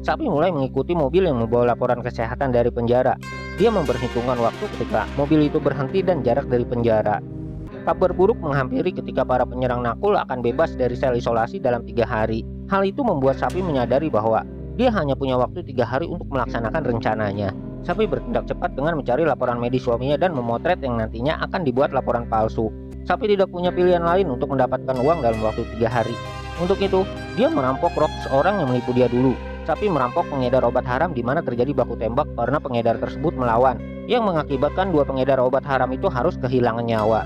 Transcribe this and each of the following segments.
Sapi mulai mengikuti mobil yang membawa laporan kesehatan dari penjara. Dia memperhitungkan waktu ketika mobil itu berhenti dan jarak dari penjara. Kabar buruk menghampiri ketika para penyerang nakul akan bebas dari sel isolasi dalam 3 hari. Hal itu membuat Sapi menyadari bahwa dia hanya punya waktu 3 hari untuk melaksanakan rencananya. Sapi bertindak cepat dengan mencari laporan medis suaminya dan memotret yang nantinya akan dibuat laporan palsu. Sapi tidak punya pilihan lain untuk mendapatkan uang dalam waktu 3 hari. Untuk itu, dia merampok rok seorang yang menipu dia dulu. Sapi merampok pengedar obat haram di mana terjadi baku tembak karena pengedar tersebut melawan, yang mengakibatkan 2 pengedar obat haram itu harus kehilangan nyawa.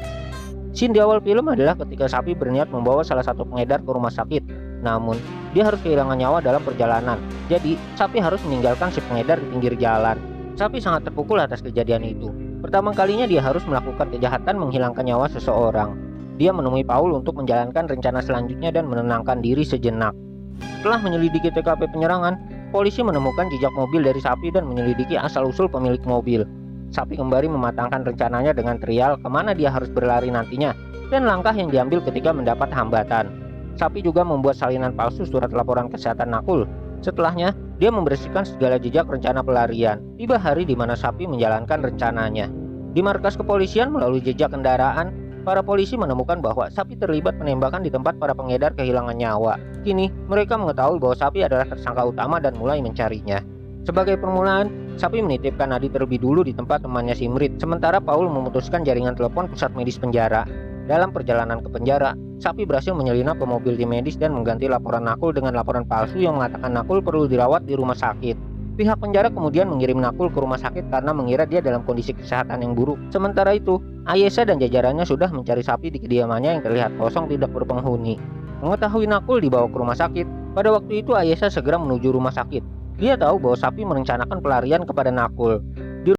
Scene di awal film adalah ketika Sapi berniat membawa salah satu pengedar ke rumah sakit. Namun, dia harus kehilangan nyawa dalam perjalanan. Jadi, Sapi harus meninggalkan si pengedar di pinggir jalan. Sapi sangat terpukul atas kejadian itu. Pertama kalinya dia harus melakukan kejahatan menghilangkan nyawa seseorang. Dia menemui Paul untuk menjalankan rencana selanjutnya dan menenangkan diri sejenak. Setelah menyelidiki TKP penyerangan, polisi menemukan jejak mobil dari Sapi dan menyelidiki asal-usul pemilik mobil. Sapi kembali mematangkan rencananya dengan trial kemana dia harus berlari nantinya dan langkah yang diambil ketika mendapat hambatan. Sapi juga membuat salinan palsu surat laporan kesehatan nakul. Setelahnya, dia membersihkan segala jejak rencana pelarian. Tiba hari di mana Sapi menjalankan rencananya. Di markas kepolisian melalui jejak kendaraan, para polisi menemukan bahwa Sapi terlibat penembakan di tempat para pengedar kehilangan nyawa. Kini, mereka mengetahui bahwa Sapi adalah tersangka utama dan mulai mencarinya. Sebagai permulaan, Sapi menitipkan Adi terlebih dulu di tempat temannya Simrit, sementara Paul memutuskan jaringan telepon pusat medis penjara. Dalam perjalanan ke penjara, Sapi berhasil menyelinap ke mobil tim medis dan mengganti laporan nakul dengan laporan palsu yang mengatakan nakul perlu dirawat di rumah sakit. Pihak penjara kemudian mengirim nakul ke rumah sakit karena mengira dia dalam kondisi kesehatan yang buruk. Sementara itu, Ayesha dan jajarannya sudah mencari Sapi di kediamannya yang terlihat kosong tidak berpenghuni. Mengetahui nakul dibawa ke rumah sakit, pada waktu itu Ayesha segera menuju rumah sakit. Dia tahu bahwa Sapi merencanakan pelarian kepada nakul.